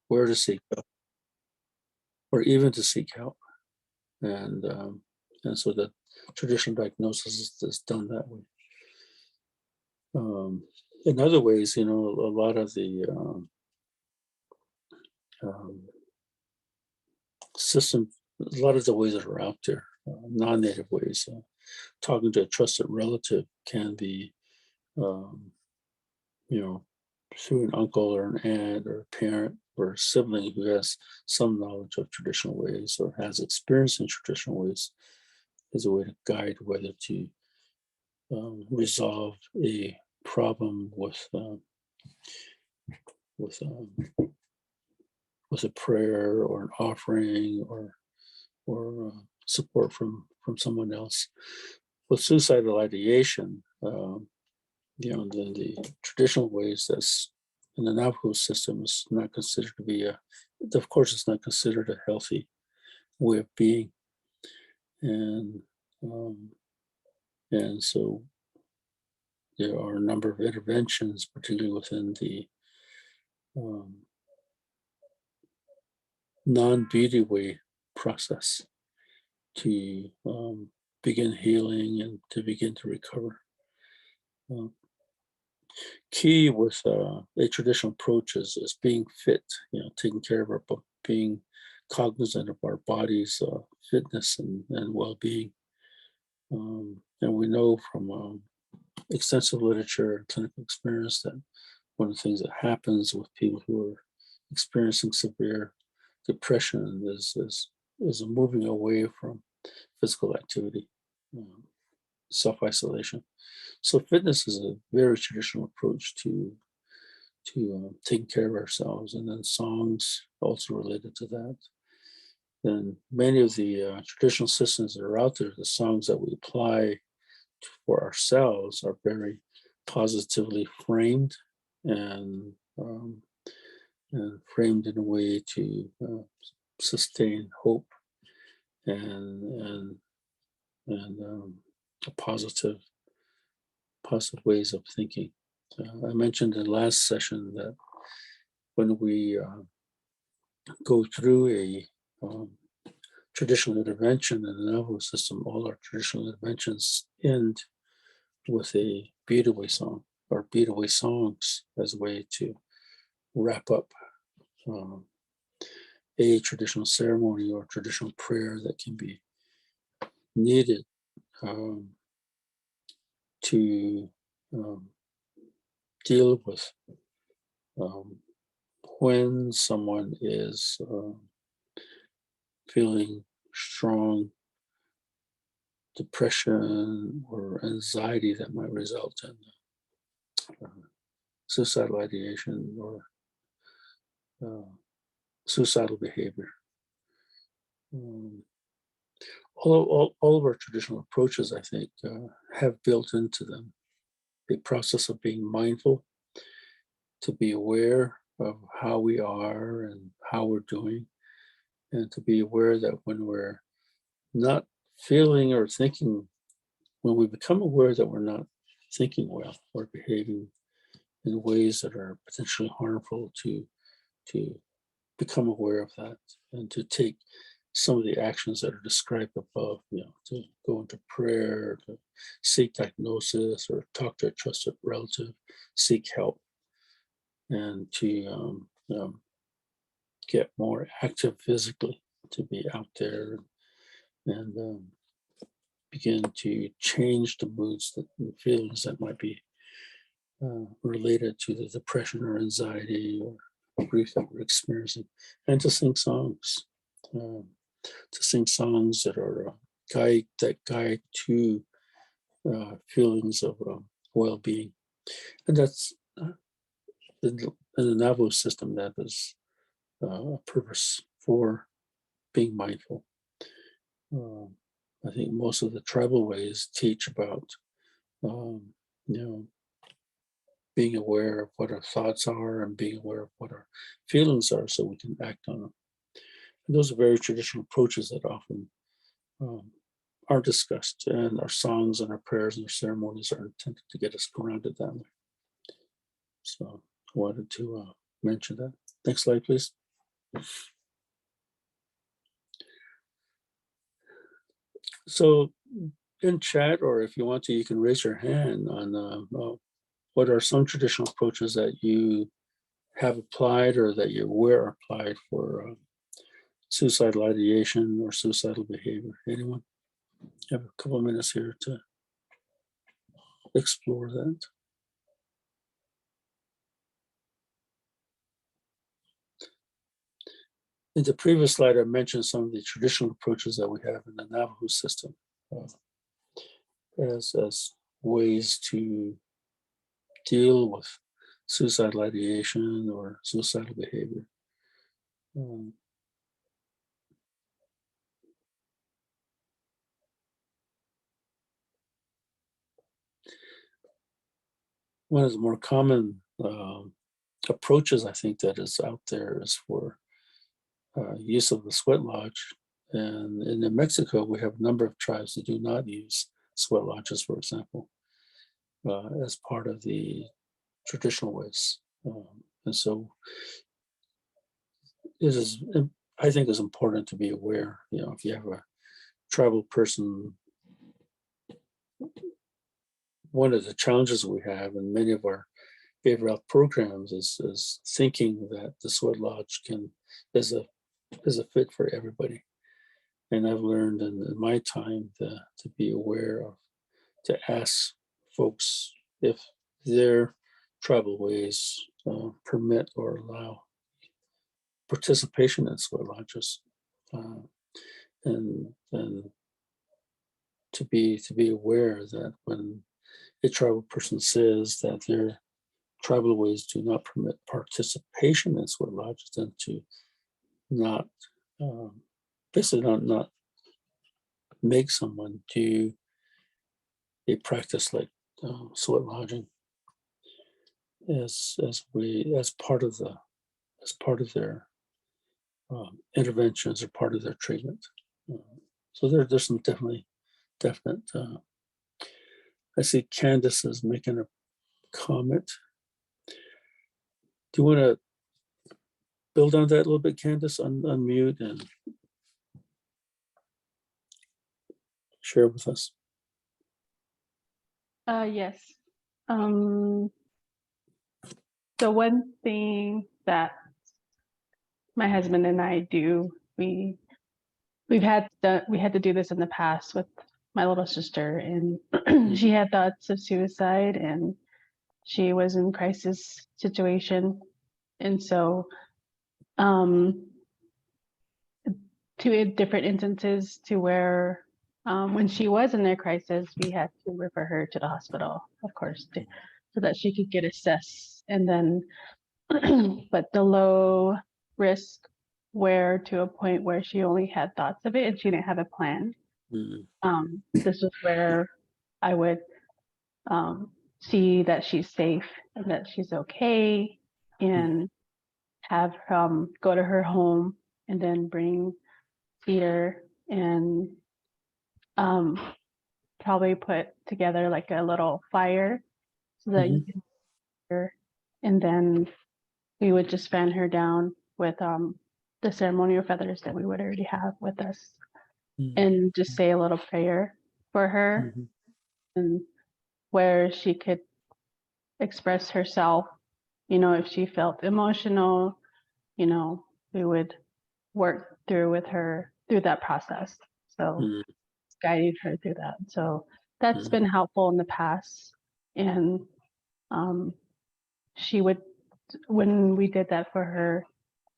where to seek help, or even to seek help. And so the traditional diagnosis is done that way. In other ways, a lot of the um, system, a lot of the ways that are out there, non-native ways, talking to a trusted relative can be, um, you know, through an uncle or an aunt or a parent or a sibling who has some knowledge of traditional ways or has experience in traditional ways, is a way to guide whether to resolve a problem with um, with a prayer or an offering or support from someone else. With suicidal ideation, the traditional ways that's in the Navajo system is not considered to be of course, it's not considered a healthy way of being, and um, and so there are a number of interventions, particularly within the um, non-beauty way process, to begin healing and to begin to recover. Um, Key with a traditional approach is being fit, taking care of being cognizant of our body's fitness and well-being. And we know from extensive literature and clinical experience that one of the things that happens with people who are experiencing severe depression is a moving away from physical activity, um, self-isolation. So fitness is a very traditional approach to taking care of ourselves, and then songs also related to that. And many of the traditional systems that are out there, the songs that we apply for ourselves are very positively framed and um, and framed in a way to sustain hope and a positive ways of thinking. I mentioned in the last session that when we go through a um, traditional intervention in the Navajo system, all our traditional interventions end with a beat away song or beat away songs as a way to wrap up um, a traditional ceremony or traditional prayer that can be needed um, to um, deal with um, when someone is feeling strong depression or anxiety that might result in uh, suicidal ideation or uh, suicidal behavior. Um, all of our traditional approaches, I think, have built into them the process of being mindful, to be aware of how we are and how we're doing, and to be aware that when we're not feeling or thinking, when we become aware that we're not thinking well or behaving in ways that are potentially harmful, to become aware of that and to take some of the actions that are described above, to go into prayer, to seek diagnosis or talk to a trusted relative, seek help, and to get more active physically, to be out there and begin to change the moods and feelings that might be related to the depression or anxiety or grief that we're experiencing, and to sing songs, um, that are guide to feelings of well-being, and that's in the Navajo system. That is a purpose for being mindful. Um, I think most of the tribal ways teach about um, you know being aware of what our thoughts are and being aware of what our feelings are, so we can act on them. And those are very traditional approaches that often um, are discussed, and our songs and our prayers and our ceremonies are intended to get us grounded that way. So I wanted to mention that. Next slide, please. So in chat, or if you want to, you can raise your hand on what are some traditional approaches that you have applied or that you're aware are applied for suicidal ideation or suicidal behavior. Anyone? You have a couple of minutes here to explore that. In the previous slide, I mentioned some of the traditional approaches that we have in the Navajo system as ways to deal with suicidal ideation or suicidal behavior. Um, One of the more common approaches I think that is out there is for use of the sweat lodge. And in New Mexico, we have a number of tribes that do not use sweat lodges, for example, as part of the traditional ways. And so it is, I think it's important to be aware, if you have a tribal person, one of the challenges we have in many of our behavioral health programs is thinking that the sweat lodge is a fit for everybody. And I've learned in my time to be aware of, to ask folks if their tribal ways permit or allow participation in sweat lodges, and to be aware that when a tribal person says that their tribal ways do not permit participation in sweat lodges, then to not basically not make someone do a practice like sweat lodging as part of their interventions or part of their treatment. So there's some definite. I see Candace is making a comment. Do you want to build on that a little bit, Candace? Unmute and share with us. Yes. The one thing that my husband and I do, we had to do this in the past with my little sister, and she had thoughts of suicide, and she was in crisis situation, and so two different instances to where when she was in their crisis, we had to refer her to the hospital, of course, so that she could get assessed, and then but the low risk where to a point where she only had thoughts of it and she didn't have a plan. This is where I would see that she's safe and that she's okay, and have go to her home and then feed her, and probably put together like a little fire so that you can hear her, and then we would just fan her down with the ceremonial feathers that we would already have with us, and just say a little prayer for her, and where she could express herself. If she felt emotional, we would work through with her through that process. So guiding her through that. So that's been helpful in the past. And she would, when we did that for her,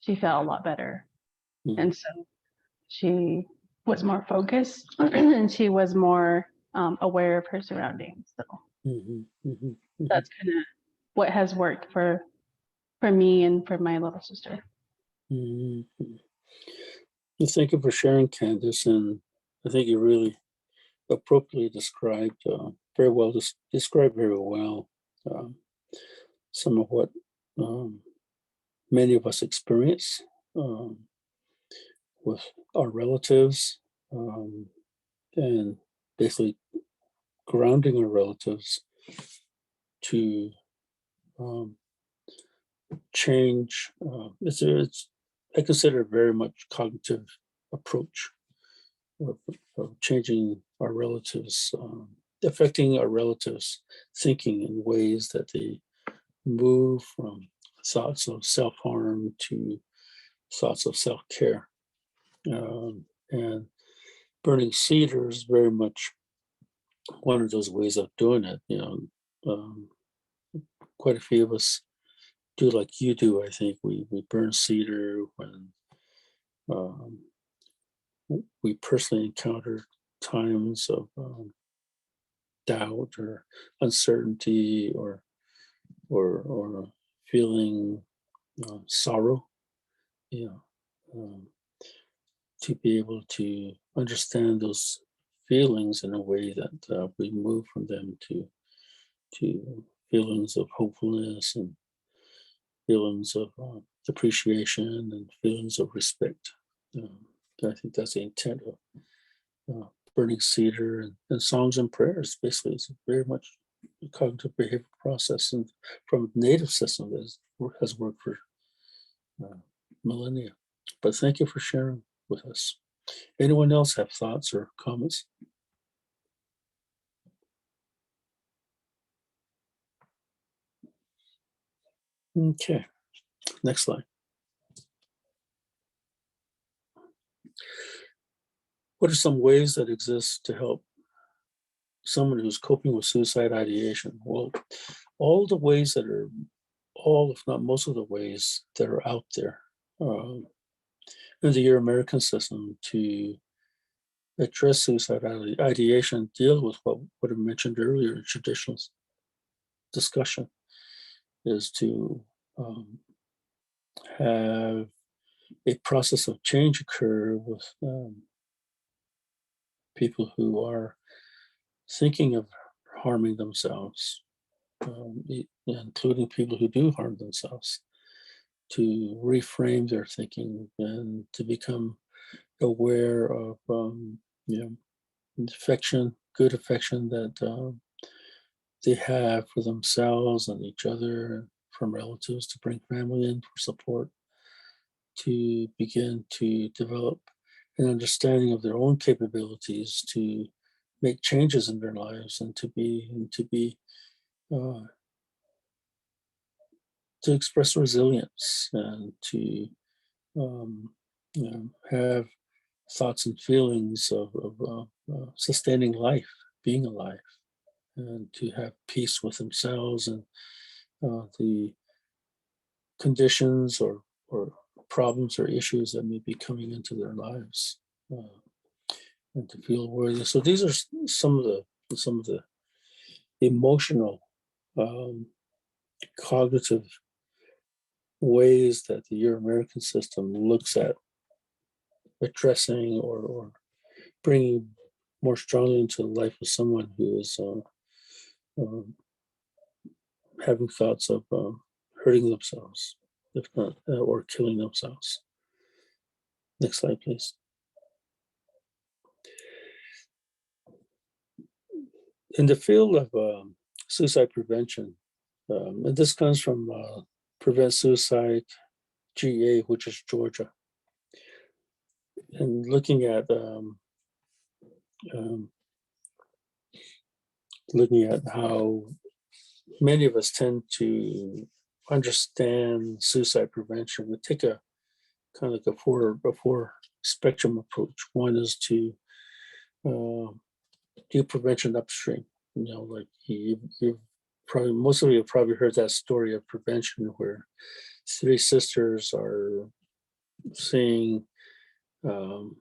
she felt a lot better. And so she was more focused and she was more aware of her surroundings. So that's kind of what has worked for me and for my little sister. Well, thank you for sharing, Candace, and I think you really appropriately described described very well some of what many of us experience with our relatives, and basically grounding our relatives to change. It's I consider it very much cognitive approach of changing our relatives, affecting our relatives' thinking in ways that they move from thoughts of self-harm to thoughts of self-care. And burning cedar is very much one of those ways of doing it. Quite a few of us do like you do. I think we burn cedar when um, we personally encounter times of doubt or uncertainty or feeling sorrow. Yeah, um, to be able to understand those feelings in a way that we move from them to feelings of hopefulness and feelings of appreciation and feelings of respect. Um, I think that's the intent of burning cedar and songs and prayers. Basically, it's very much a cognitive behavioral process and from a native system that has worked for uh, millennia. But thank you for sharing with us. Anyone else have thoughts or comments? Okay, next slide. What are some ways that exist to help someone who's coping with suicide ideation? Well, all the ways that are, all, if not most of the ways that are out there um, in the Euro-American system to address suicide ideation, deal with what I mentioned earlier in traditional discussion, is to have a process of change occur with people who are thinking of harming themselves, including people who do harm themselves, to reframe their thinking and to become aware of you know, affection, good affection that they have for themselves and each other, from relatives, to bring family in for support, to begin to develop an understanding of their own capabilities to make changes in their lives and to be uh, to express resilience and to have thoughts and feelings of sustaining life, being alive, and to have peace with themselves and the conditions or problems or issues that may be coming into their lives, and to feel worthy. So these are some of the emotional, um, cognitive ways that the Euro-American system looks at addressing or bringing more strongly into the life of someone who is um, having thoughts of hurting themselves, if not, or killing themselves. Next slide, please. In the field of suicide prevention, and this comes from Prevent Suicide GA, which is Georgia, and um, looking at how many of us tend to understand suicide prevention. We take a kind of like a four spectrum approach. One is to uh, do prevention upstream. Like you've probably, most of you have probably heard that story of prevention where three sisters are seeing um,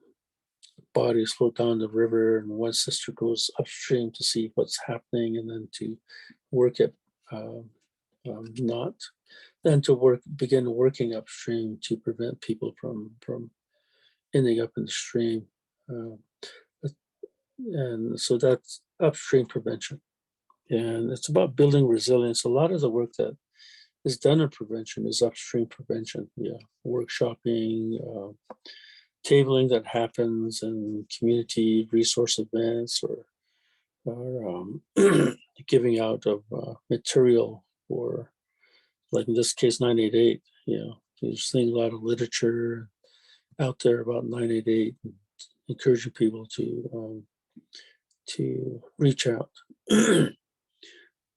bodies float down the river, and one sister goes upstream to see what's happening, and then to work at not then to begin working upstream to prevent people from ending up in the stream. Uh, and so that's upstream prevention. And it's about building resilience. A lot of the work that is done in prevention is upstream prevention. Yeah, workshopping, tabling that happens in community resource events, or giving out of material for, like in this case, 988. There's seeing a lot of literature out there about 988, and encouraging people to reach out.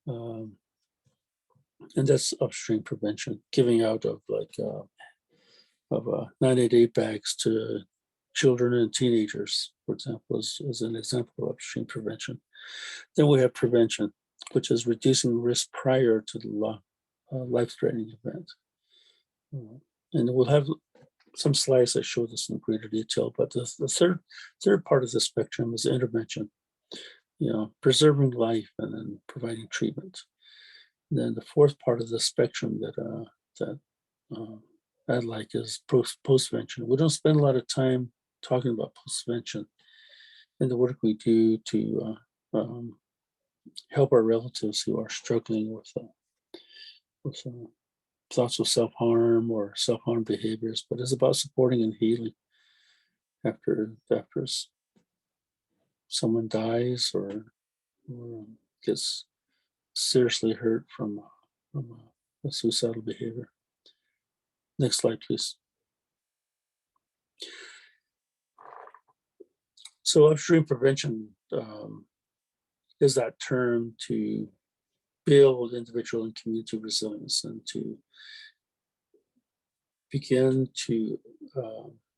um, and that's upstream prevention, giving out of 988 bags to children and teenagers, for example, is an example of upstream prevention. Then we have prevention, which is reducing risk prior to the life-threatening event. And we'll have some slides that show this in greater detail, but the third part of the spectrum is intervention, preserving life and then providing treatment. And then the fourth part of the spectrum that I'd like is postvention. We don't spend a lot of time talking about postvention and the work we do to help our relatives who are struggling with thoughts of self-harm or self-harm behaviors, but it's about supporting and healing after someone dies or gets seriously hurt from a suicidal behavior. Next slide, please. So upstream prevention is that term to build individual and community resilience and to begin to,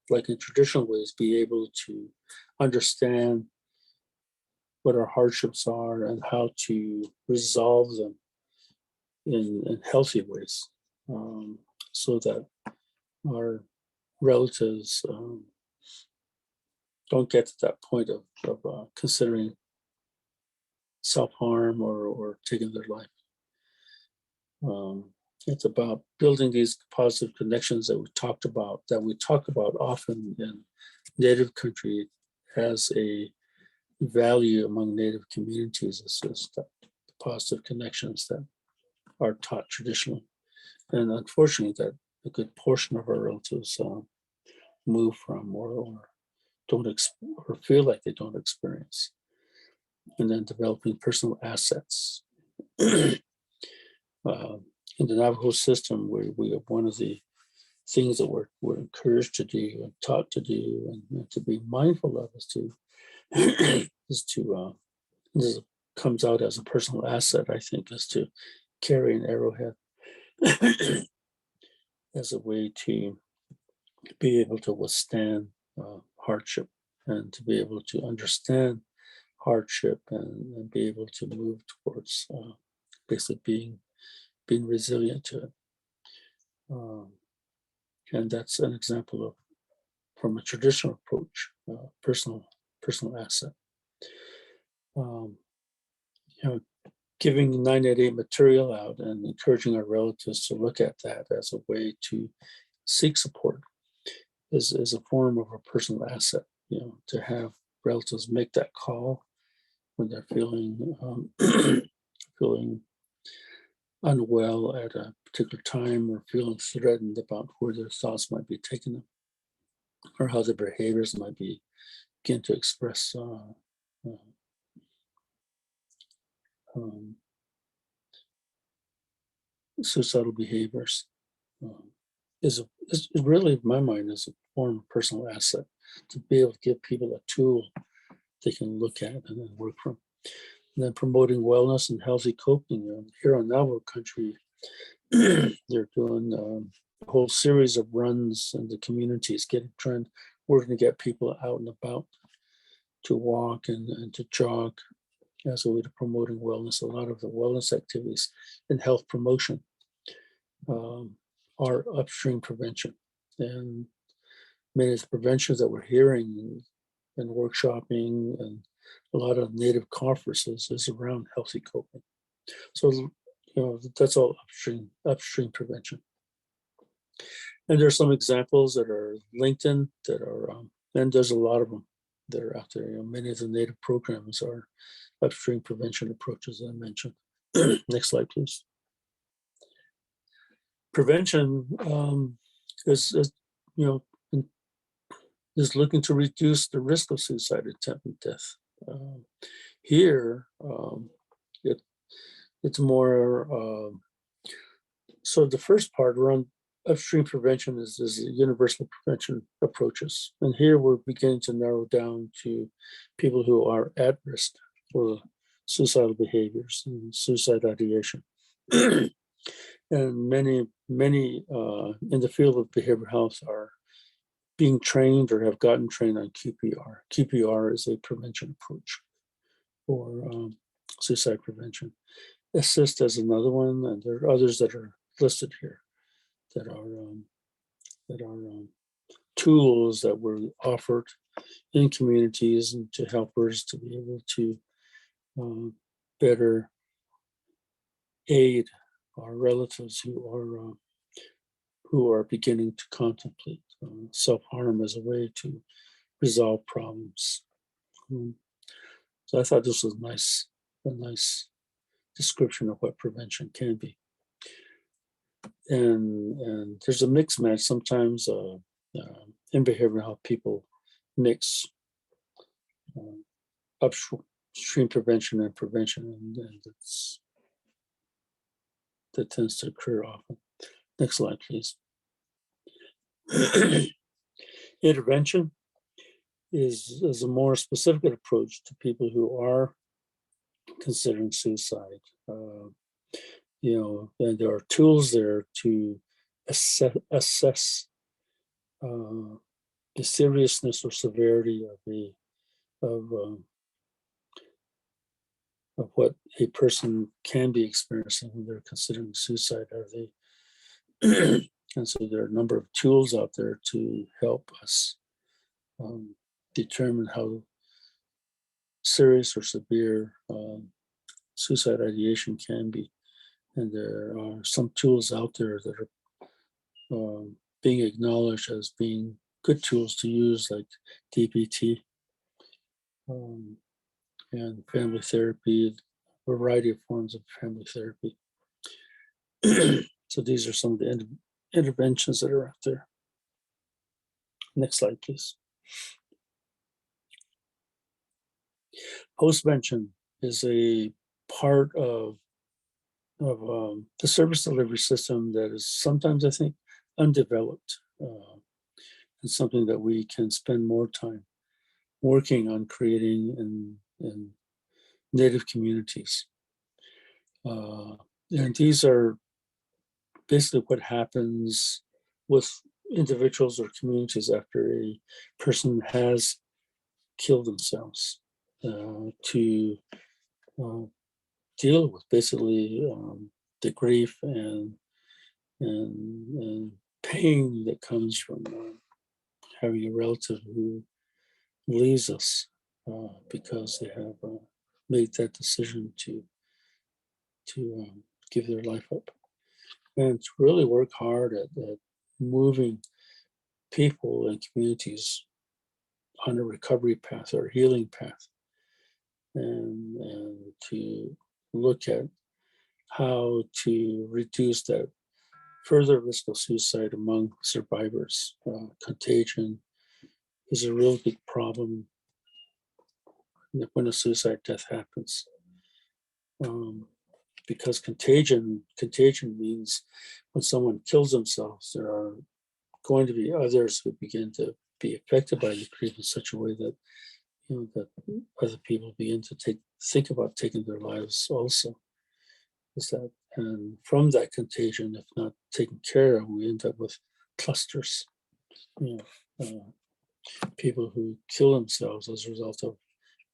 like in traditional ways, be able to understand what our hardships are and how to resolve them in healthy ways, so that our relatives don't get to that point of considering self-harm or taking their life. It's about building these positive connections that we talk about often in Native country as a value among Native communities. Is the positive connections that are taught traditionally. And unfortunately, that a good portion of our relatives move from or don't or feel like they don't experience. And then developing personal assets. In the Navajo system, we have one of the things that we're encouraged to do and taught to do and to be mindful of this comes out as a personal asset, I think, is to carry an arrowhead as a way to be able to withstand hardship and to be able to understand hardship and be able to move towards basically being resilient to it. And that's an example of, from a traditional approach, personal asset. Giving 988 material out and encouraging our relatives to look at that as a way to seek support is a form of a personal asset. To have relatives make that call when they're feeling feeling unwell at a particular time or feeling threatened about where their thoughts might be taking them or how their behaviors might begin to express suicidal behaviors. Is really, in my mind, is a form of personal asset to be able to give people a tool they can look at and then work from. And then promoting wellness and healthy coping. Here on Navajo country, they're doing a whole series of runs in the communities, working to get people out and about to walk and to jog as a way to promoting wellness. A lot of the wellness activities and health promotion are upstream prevention. And many of the preventions that we're hearing and workshopping and a lot of Native conferences is around healthy coping. So, that's all upstream prevention. And there's some examples that are linked in that are, and there's a lot of them that are out there. Many of the Native programs are upstream prevention approaches that I mentioned. Next slide, please. Prevention is looking to reduce the risk of suicide attempt and death. Here, it's more, so the first part around upstream prevention is universal prevention approaches. And here we're beginning to narrow down to people who are at risk for suicidal behaviors and suicide ideation. And many in the field of behavioral health are being trained or have gotten trained on QPR. QPR is a prevention approach for suicide prevention. Assist is another one, and there are others that are listed here that are tools that were offered in communities and to helpers to be able to better aid our relatives who are beginning to contemplate self-harm as a way to resolve problems. So I thought this was a nice description of what prevention can be. And there's a mix match. Sometimes in behavioral health, people mix upstream prevention and prevention, and that tends to occur often. Next slide, please. Intervention is a more specific approach to people who are considering suicide. And there are tools there to assess the seriousness or severity of what a person can be experiencing when they're considering suicide. And so there are a number of tools out there to help us determine how serious or severe suicide ideation can be. And there are some tools out there that are being acknowledged as being good tools to use, like DBT and family therapy, a variety of forms of family therapy. So these are some of the interventions that are out there. Next slide, please. Postvention is a part of the service delivery system that is sometimes, I think, undeveloped, and something that we can spend more time working on creating in Native communities. And these are basically what happens with individuals or communities after a person has killed themselves, to deal with basically the grief and pain that comes from having a relative who leaves us because they have made that decision to give their life up. And to really work hard at moving people and communities on a recovery path or healing path, and to look at how to reduce that further risk of suicide among survivors. Contagion is a real big problem when a suicide death happens, because contagion means when someone kills themselves, there are going to be others who begin to be affected by the grief in such a way that that other people begin to think about taking their lives also. And from that contagion, if not taken care of, we end up with clusters. People who kill themselves as a result of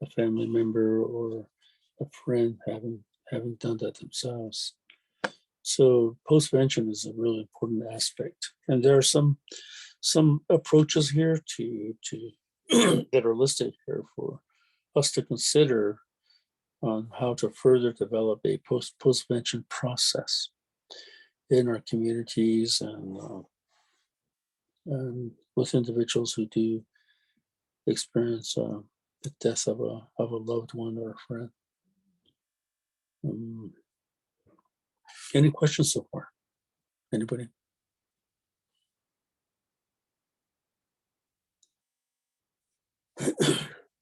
a family member or a friend having done that themselves. So postvention is a really important aspect, and there are some approaches here to that are listed here for us to consider on how to further develop a postvention process in our communities and with individuals who do experience the death of a loved one or a friend. Any questions so far? Anybody?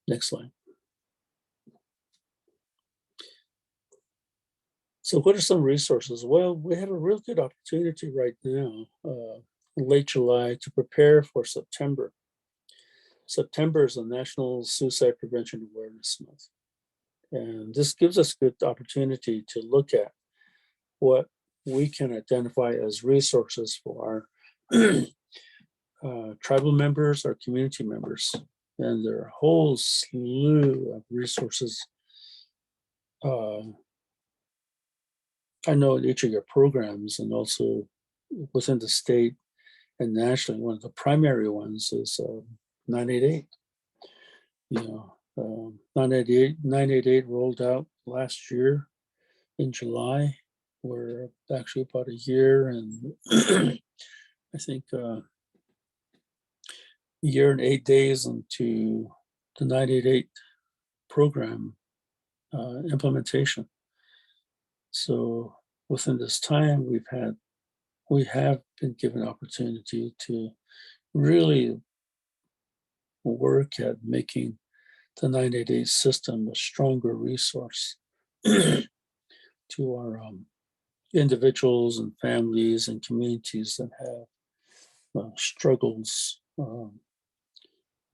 Next slide. So what are some resources? Well, we have a real good opportunity right now, late July, to prepare for September. September is a National Suicide Prevention Awareness Month. And this gives us good opportunity to look at what we can identify as resources for our tribal members, our community members. And there are a whole slew of resources. I know in each of your programs, and also within the state and nationally, one of the primary ones is 988. You know, 988 rolled out last year in July. We're actually about a year and I think a year and 8 days into the 988 program implementation. So within this time, we have been given opportunity to really work at making the 988 system a stronger resource to our individuals and families and communities that have struggles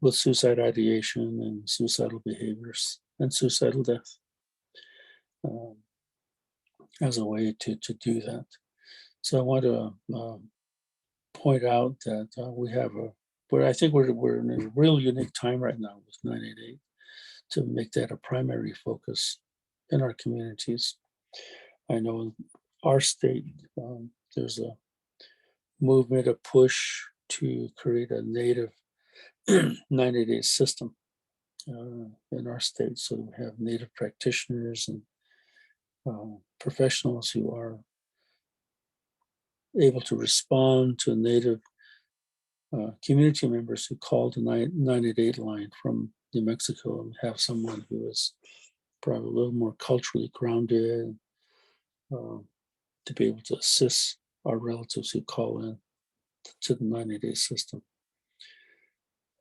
with suicide ideation and suicidal behaviors and suicidal death um, as a way to do that. So I want to point out that we have but I think we're in a real unique time right now with 988 to make that a primary focus in our communities. I know in our state, there's a movement, a push to create a native 90-day system in our state. So we have native practitioners and professionals who are able to respond to native community members who call the 988 line from New Mexico and have someone who is probably a little more culturally grounded to be able to assist our relatives who call in to the 90-day system.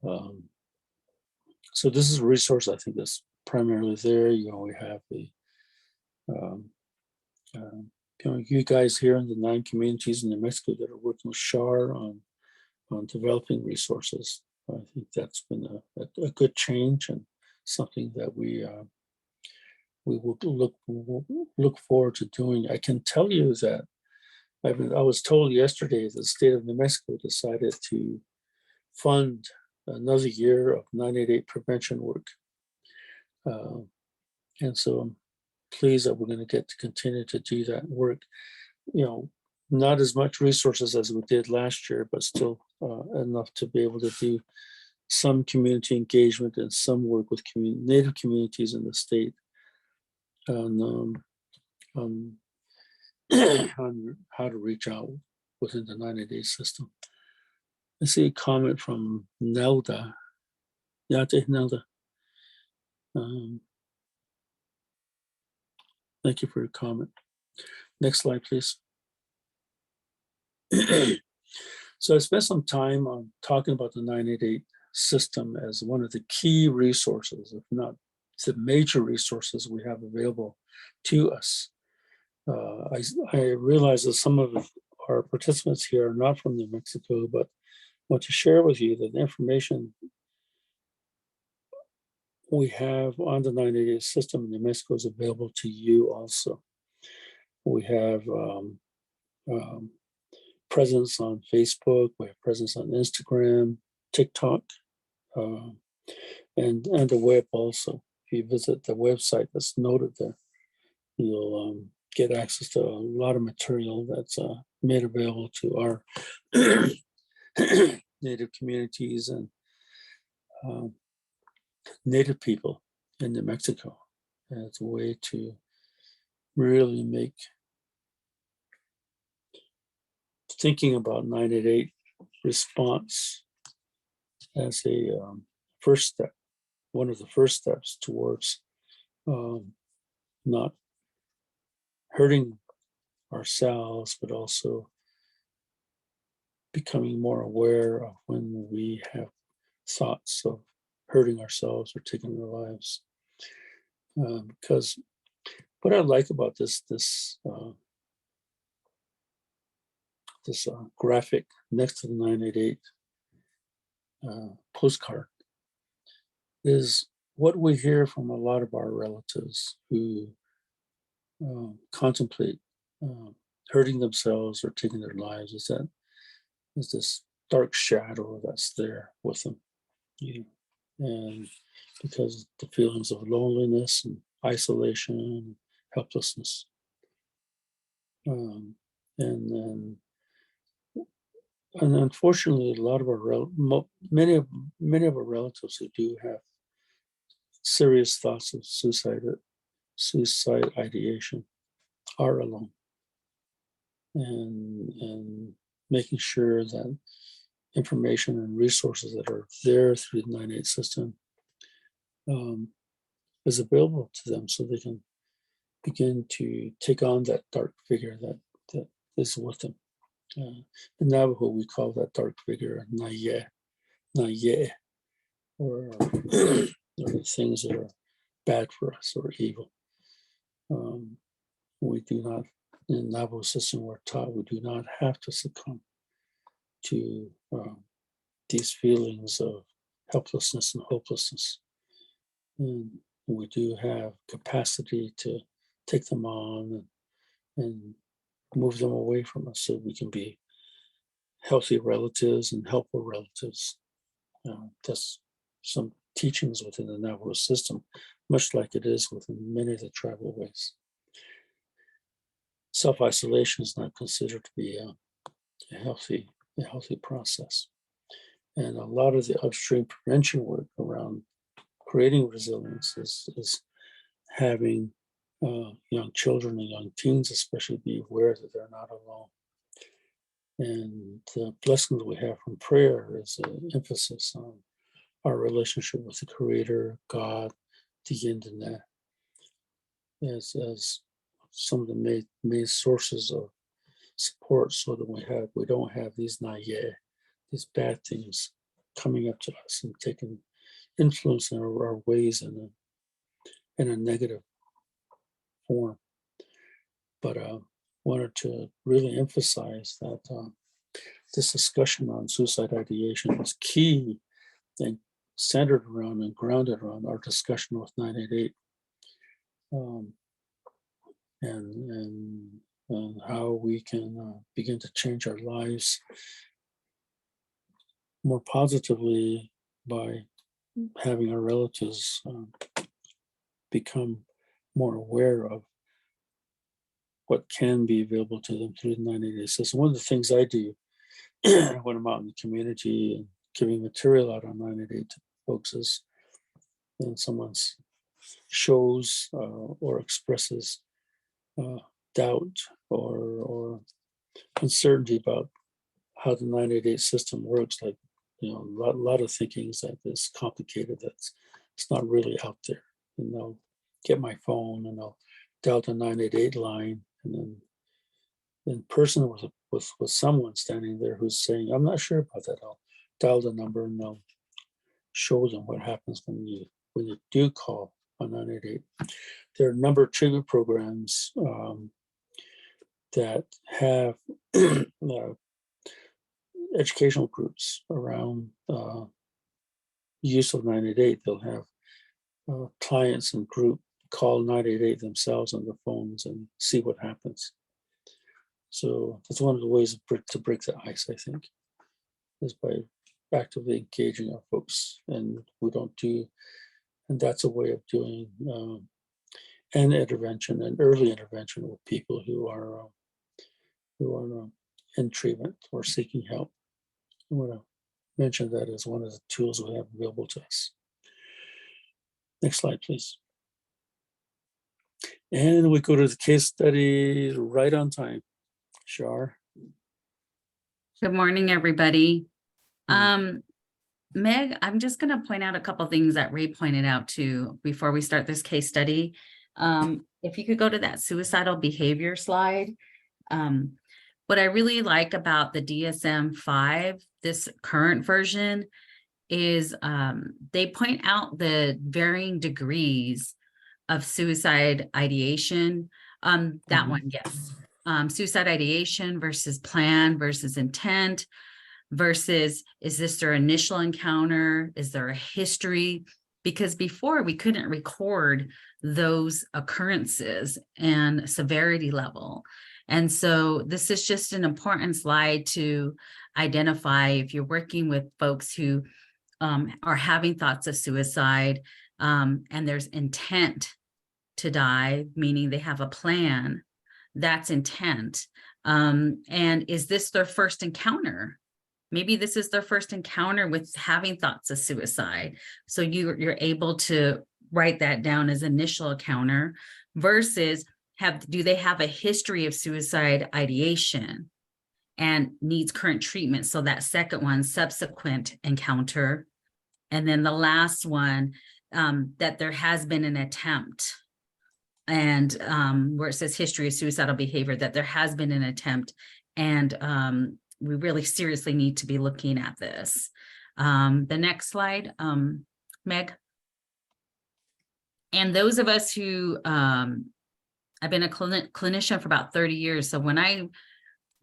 So this is a resource I think that's primarily there. You know, we have the, you guys here in the 9 communities in New Mexico that are working with SHAR on developing resources. I think that's been a good change and something that we will look forward to doing. I can tell you that I was told yesterday that the state of New Mexico decided to fund another year of 988 prevention work. And so I'm pleased that we're going to get to continue to do that work. You know, not as much resources as we did last year, but still enough to be able to do some community engagement and some work with Native communities in the state on, on, on how to reach out within the 90-day system. I see a comment from Nelda. Yate Nelda. Thank you for your comment. Next slide, please. So I spent some time on talking about the 988 system as one of the key resources, if not the major resources we have available to us. I realize that some of our participants here are not from New Mexico, but I want to share with you that the information we have on the 988 system in New Mexico is available to you also. We have presence on Facebook, we have presence on Instagram, TikTok, and the web also. If you visit the website that's noted there, you'll get access to a lot of material that's made available to our Native communities and Native people in New Mexico. And it's a way to really make thinking about 988 response as a first step, one of the first steps towards not hurting ourselves, but also becoming more aware of when we have thoughts of hurting ourselves or taking our lives. Because what I like about this graphic next to the 988 postcard is what we hear from a lot of our relatives who contemplate hurting themselves or taking their lives, is that is this dark shadow that's there with them, and because the feelings of loneliness and isolation and helplessness, and then and unfortunately a lot of our many of our relatives who do have serious thoughts of suicide ideation are alone, and making sure that information and resources that are there through the 9-8 system is available to them so they can begin to take on that dark figure that is with them. In Navajo, we call that dark figure Naye, or things that are bad for us or evil. We do not, in the Navajo system, we're taught we do not have to succumb to these feelings of helplessness and hopelessness. And we do have capacity to take them on and move them away from us so we can be healthy relatives and helpful relatives. That's some teachings within the Navajo system, much like it is within many of the tribal ways. Self-isolation is not considered to be a healthy process. And a lot of the upstream prevention work around creating resilience is having young children and young teens especially be aware that they're not alone. And the blessings we have from prayer is an emphasis on our relationship with the Creator, God, the Yin and that, as some of the main sources of support, so that we don't have these these bad things coming up to us and taking influence in our ways in a negative form. But wanted to really emphasize that this discussion on suicide ideation is key and centered around and grounded around our discussion with 988, and how we can begin to change our lives more positively by having our relatives become more aware of what can be available to them through the 988 system. One of the things I do when I'm out in the community and giving material out on 988 to folks is when someone shows or expresses doubt or uncertainty about how the 988 system works, like, a lot of thinking is that it's complicated, it's not really out there. And they'll get my phone and they'll dial the 988 line, and then in person with someone standing there who's saying, I'm not sure about that. I'll dial the number and they'll show them what happens when you do call on 988. There are a number of treatment programs that have educational groups around use of 988. They'll have clients and group call 988 themselves on their phones and see what happens. So that's one of the ways to break the ice, I think, is by actively engaging our folks. And that's a way of doing an intervention, an early intervention with people who are in treatment or seeking help. I want to mention that as one of the tools we have available to us. Next slide, please. And we go to the case study right on time. Shar. Good morning, everybody. Meg, I'm just going to point out a couple things that Ray pointed out too before we start this case study. If you could go to that suicidal behavior slide. What I really like about the DSM-5, this current version, is they point out the varying degrees of suicide ideation. That Mhm. one, yes. Suicide ideation versus plan versus intent versus, is this their initial encounter? Is there a history? Because before we couldn't record those occurrences and severity level. And so this is just an important slide to identify if you're working with folks who are having thoughts of suicide, and there's intent to die, meaning they have a plan. That's intent. And is this their first encounter? Maybe this is their first encounter with having thoughts of suicide. So you're able to write that down as initial encounter versus do they have a history of suicide ideation and needs current treatment? So that second one, subsequent encounter. And then the last one, that there has been an attempt, and where it says history of suicidal behavior, that there has been an attempt, and we really seriously need to be looking at this. The next slide, Meg. And those of us who, I've been a clinician for about 30 years. So when I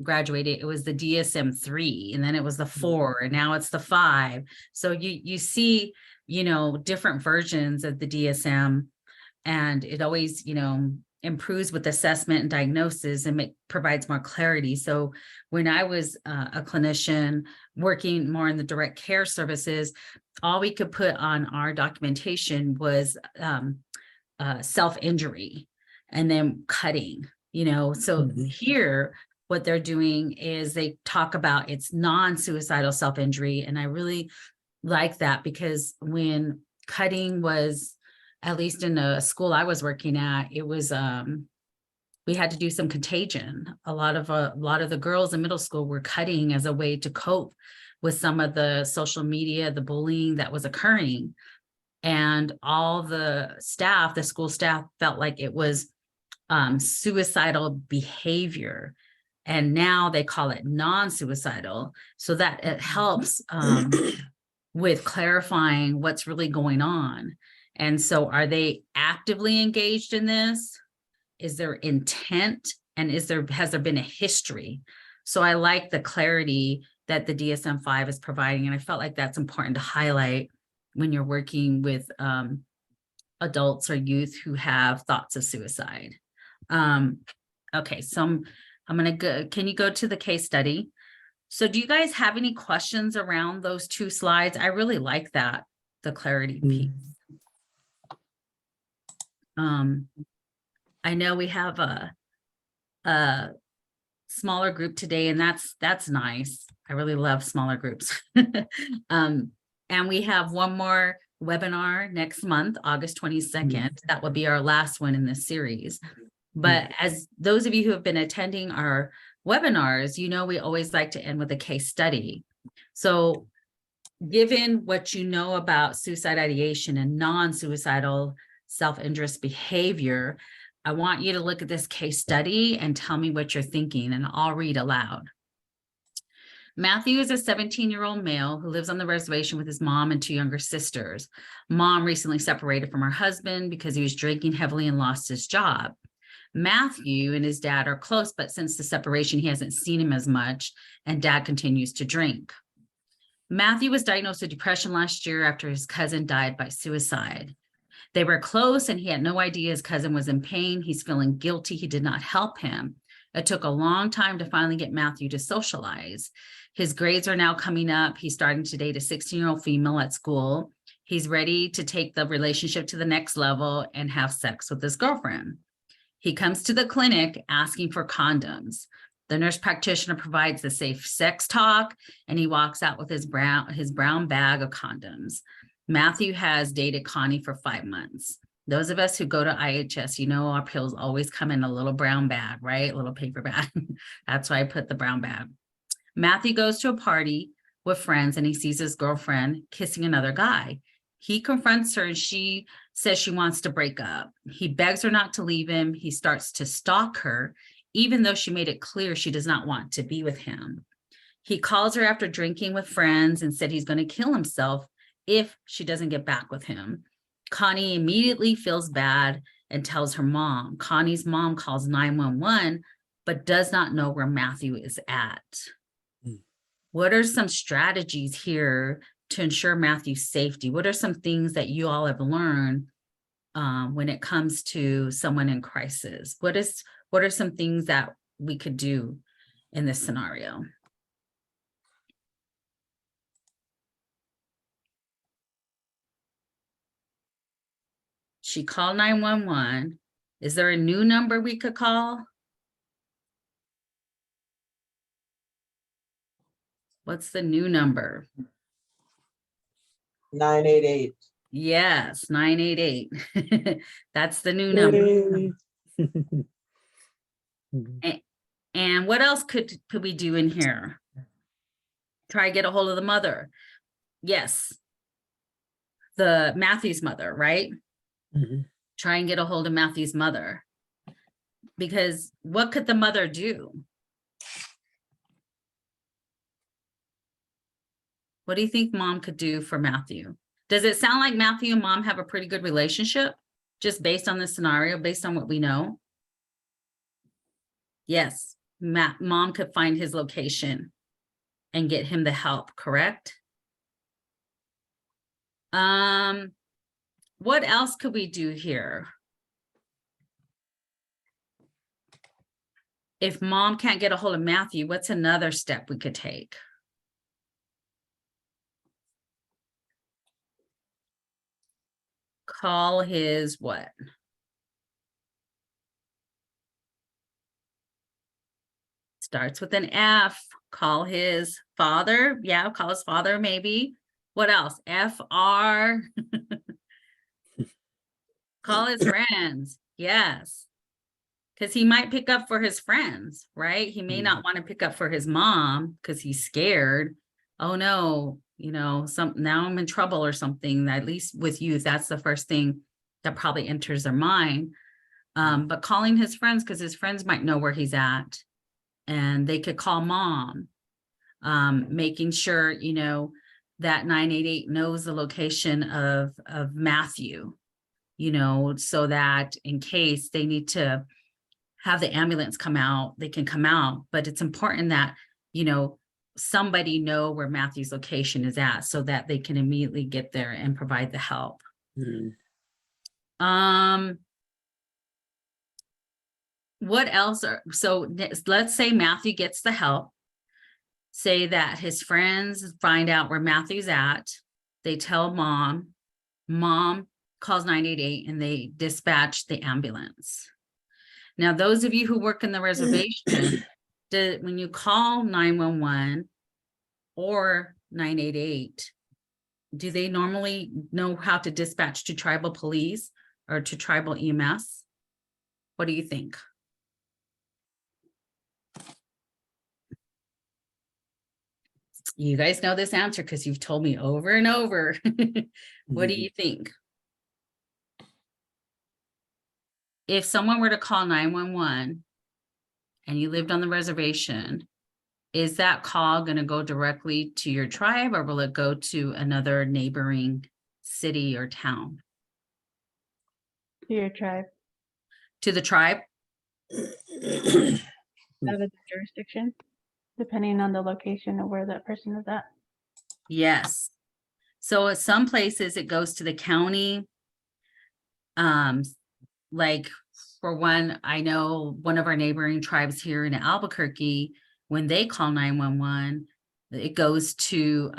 graduated, it was the DSM-3, and then it was the 4, and now it's the 5. So you see, different versions of the DSM, and it always, improves with assessment and diagnosis and provides more clarity. So when I was a clinician working more in the direct care services, all we could put on our documentation was self-injury and then cutting, so here, what they're doing is they talk about it's non-suicidal self-injury. And I really like that, because when cutting was, at least in the school I was working at, it was, we had to do some contagion. A lot of the girls in middle school were cutting as a way to cope with some of the social media, the bullying that was occurring. And all the staff, the school staff, felt like it was suicidal behavior. And now they call it non-suicidal, so that it helps with clarifying what's really going on. And so are they actively engaged in this? Is there intent? And has there been a history? So I like the clarity that the DSM-5 is providing. And I felt like that's important to highlight when you're working with adults or youth who have thoughts of suicide. Okay, so I'm going to go, can you go to the case study? So do you guys have any questions around those 2 slides? I really like that, the clarity piece. I know we have a smaller group today, and that's nice. I really love smaller groups. And we have one more webinar next month, August 22nd. That will be our last one in this series. But as those of you who have been attending our webinars, we always like to end with a case study. So given what you know about suicide ideation and non-suicidal self-injurious behavior, I want you to look at this case study and tell me what you're thinking, and I'll read aloud. Matthew is a 17-year-old male who lives on the reservation with his mom and 2 younger sisters. Mom recently separated from her husband because he was drinking heavily and lost his job. Matthew and his dad are close, but since the separation, he hasn't seen him as much, and dad continues to drink. Matthew was diagnosed with depression last year after his cousin died by suicide. They were close, and he had no idea his cousin was in pain. He's feeling guilty. He did not help him. It took a long time to finally get Matthew to socialize. His grades are now coming up. He's starting to date a 16-year-old female at school. He's ready to take the relationship to the next level and have sex with his girlfriend. He comes to the clinic asking for condoms. The nurse practitioner provides the safe sex talk, and he walks out with his brown bag of condoms. Matthew has dated Connie for 5 months. Those of us who go to IHS, our pills always come in a little brown bag, right? A little paper bag. That's why I put the brown bag. Matthew goes to a party with friends, and he sees his girlfriend kissing another guy. He confronts her, and she says she wants to break up. He begs her not to leave him. He starts to stalk her, even though she made it clear she does not want to be with him. He calls her after drinking with friends and said he's going to kill himself if she doesn't get back with him. Connie immediately feels bad and tells her mom. Connie's mom calls 911, but does not know where Matthew is at. What are some strategies here to ensure Matthew's safety? What are some things that you all have learned when it comes to someone in crisis? What are some things that we could do in this scenario? She called 911. Is there a new number we could call? What's the new number? 988. Yes, 988. That's the new number. And what else could we do in here? Try to get a hold of the mother. Yes. The Matthew's mother, right? Try and get a hold of Matthew's mother. Because what could the mother do? What do you think mom could do for Matthew? Does it sound like Matthew and mom have a pretty good relationship? Just based on the scenario, based on what we know? Yes, mom could find his location and get him the help, correct? What else could we do here? If mom can't get a hold of Matthew, what's another step we could take? Call his what? Starts with an F. Call his father. Yeah, call his father maybe. What else? FR. Call his friends. Yes. Because he might pick up for his friends, right? He may not want to pick up for his mom because he's scared. Oh no, now I'm in trouble or something. At least with youth, that's the first thing that probably enters their mind. But calling his friends, because his friends might know where he's at, and they could call mom, making sure, that 988 knows the location of Matthew, so that in case they need to have the ambulance come out, they can come out. But it's important that, somebody know where Matthew's location is at so that they can immediately get there and provide the help. What else so let's say Matthew gets the help. Say that his friends find out where Matthew's at. They tell mom calls 988 and they dispatch the ambulance. Now, those of you who work in the reservation, when you call 911 or 988, do they normally know how to dispatch to tribal police or to tribal EMS? What do you think? You guys know this answer because you've told me over and over. What do you think? If someone were to call 911 and you lived on the reservation, is that call going to go directly to your tribe, or will it go to another neighboring city or town? To your tribe. To the tribe? Out of the jurisdiction, depending on the location of where that person is at. Yes. So at some places it goes to the county. Like for one, I know one of our neighboring tribes here in Albuquerque, when they call 911, it goes to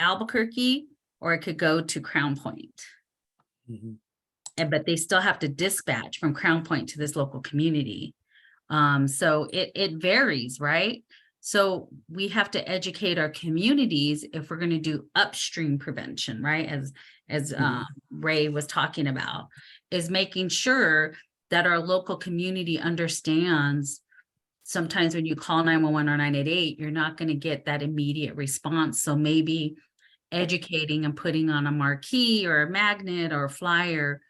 Albuquerque, or it could go to Crown Point. But they still have to dispatch from Crown Point to this local community. So it varies, right? So we have to educate our communities if we're going to do upstream prevention, right? As Ray was talking about, is making sure that our local community understands. Sometimes when you call 911 or 988, you're not going to get that immediate response. So maybe educating and putting on a marquee or a magnet or a flyer,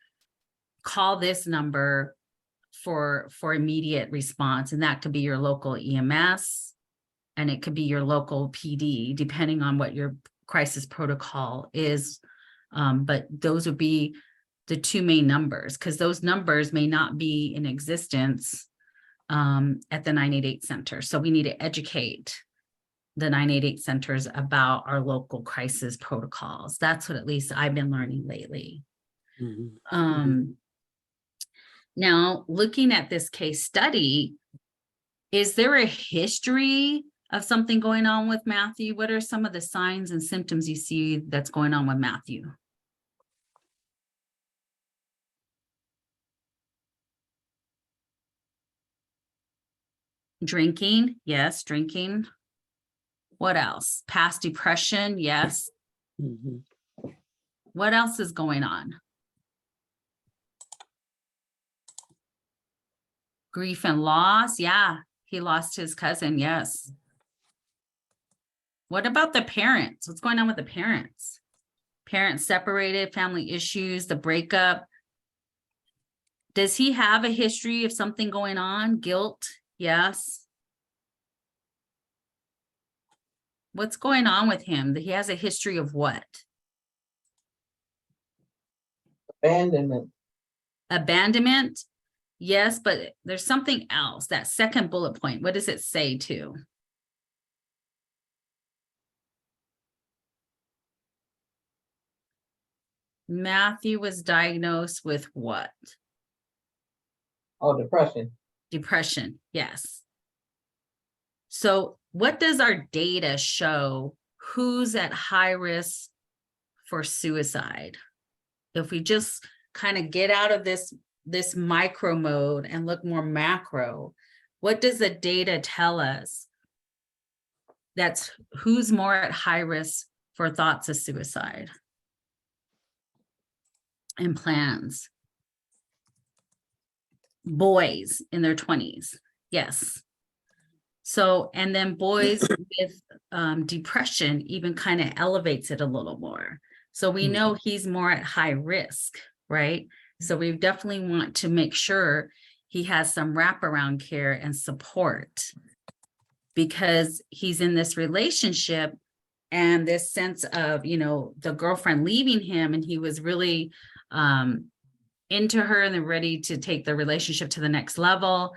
call this number for immediate response. And that could be your local EMS, and it could be your local PD, depending on what your crisis protocol is But those would be the two main numbers, because those numbers may not be in existence at the 988 center. So we need to educate the 988 centers about our local crisis protocols. That's what at least I've been learning lately. Now, looking at this case study, is there a history of something going on with Matthew? What are some of the signs and symptoms you see that's going on with Matthew? Drinking, yes, drinking. What else? Past depression, yes. What else is going on? Grief and loss, yeah. He lost his cousin, yes. What about the parents? What's going on with the parents? Parents separated, family issues, the breakup. Does he have a history of something going on? Guilt, yes. What's going on with him? He has a history of what? Abandonment. Abandonment, yes, but there's something else. That second bullet point, what does it say too? Matthew was diagnosed with what? Oh, depression. Depression, yes. So what does our data show who's at high risk for suicide? If we just kind of get out of this micro mode and look more macro, what does the data tell us? That's who's more at high risk for thoughts of suicide and plans. Boys in their 20s, yes. So, and then boys with depression even kind of elevates it a little more. So we know he's more at high risk, right? So we definitely want to make sure he has some wraparound care and support, because he's in this relationship and this sense of, you know, the girlfriend leaving him, and he was really into her and then ready to take the relationship to the next level.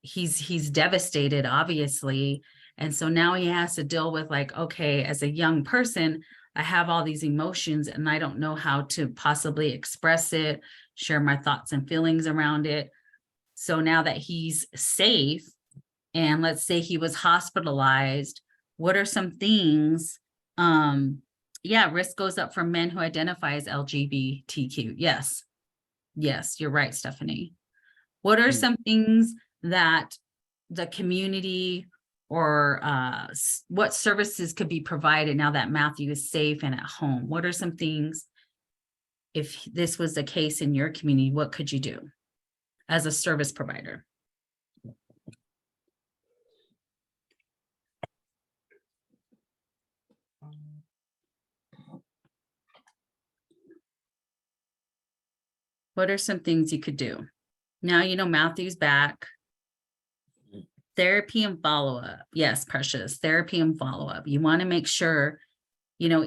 He's devastated, obviously. And so now he has to deal with, like, okay, as a young person, I have all these emotions and I don't know how to possibly express it, share my thoughts and feelings around it. So now that he's safe, and let's say he was hospitalized, what are some things? Risk goes up for men who identify as LGBTQ. Yes, you're right, Stephanie. What are some things that the community or what services could be provided now that Matthew is safe and at home? What are some things, if this was the case in your community, what could you do as a service provider? What are some things you could do? Now, you know, Matthew's back. Therapy and follow-up. Yes, Precious, therapy and follow-up. You want to make sure, you know,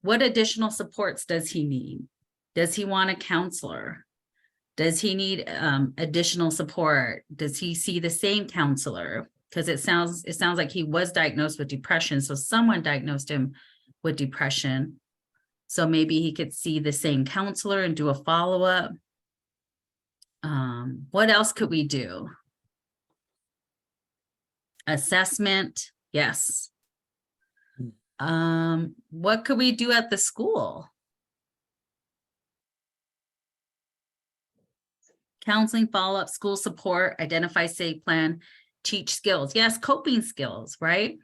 what additional supports does he need? Does he want a counselor? Does he need additional support? Does he see the same counselor? Because it sounds like he was diagnosed with depression. So someone diagnosed him with depression. So maybe he could see the same counselor and do a follow-up. What else could we do? Assessment, yes. What could we do at the school? Counseling, follow-up, school support, identify safe plan, teach skills. Yes, coping skills, right?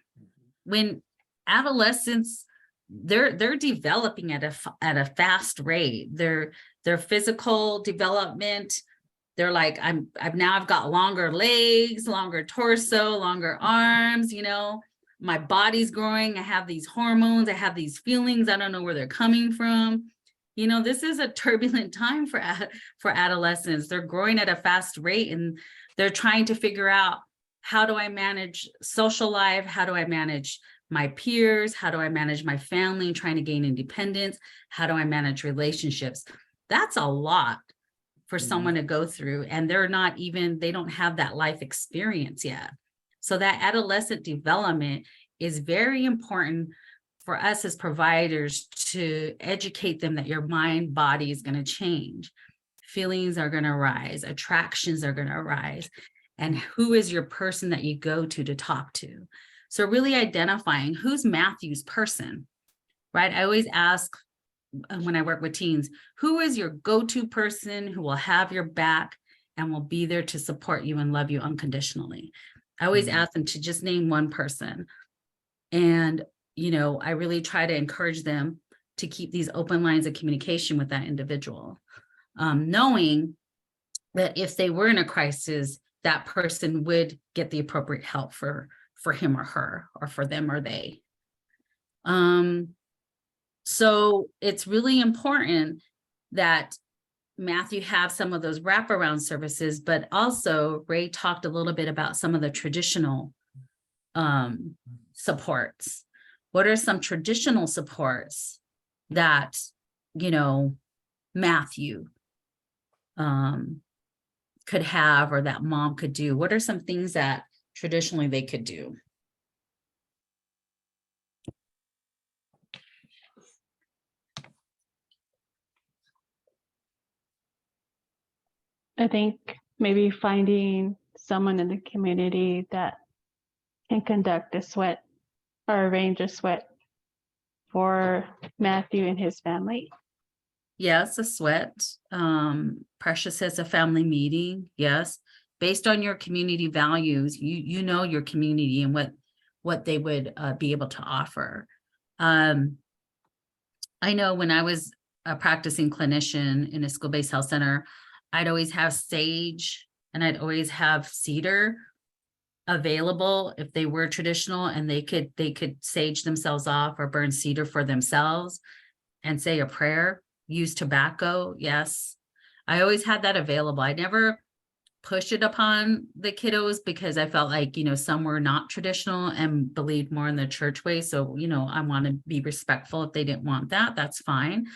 When adolescents, they're developing at a fast rate. Their physical development, they're like, I've got longer legs, longer torso, longer arms, you know, my body's growing. I have these hormones, I have these feelings. I don't know where they're coming from. You know, this is a turbulent time for adolescents. They're growing at a fast rate and they're trying to figure out, how do I manage social life? How do I manage my peers? How do I manage my family, trying to gain independence? How do I manage relationships? That's a lot for someone to go through, and they don't have that life experience yet. So that adolescent development is very important for us as providers to educate them that your mind body is going to change. Feelings are going to rise, attractions are going to arise, and who is your person that you go to talk to. So really identifying who's Matthew's person, right? I always ask when I work with teens, who is your go-to person who will have your back and will be there to support you and love you unconditionally? I always ask them to just name one person. And, I really try to encourage them to keep these open lines of communication with that individual, knowing that if they were in a crisis, that person would get the appropriate help for him or her, or for them or they. So it's really important that Matthew have some of those wraparound services, but also Ray talked a little bit about some of the traditional supports. What are some traditional supports that, Matthew could have, or that mom could do? What are some things that traditionally they could do? I think maybe finding someone in the community that can conduct a sweat or arrange a sweat for Matthew and his family. Yes, a sweat. Precious says a family meeting. Yes. Based on your community values, you know your community and what they would be able to offer. I know when I was a practicing clinician in a school-based health center, I'd always have sage and I'd always have cedar available if they were traditional, and they could sage themselves off or burn cedar for themselves and say a prayer. Use tobacco. Yes. I always had that available. I never pushed it upon the kiddos because I felt like, some were not traditional and believed more in the church way. So, I want to be respectful. If they didn't want that, that's fine.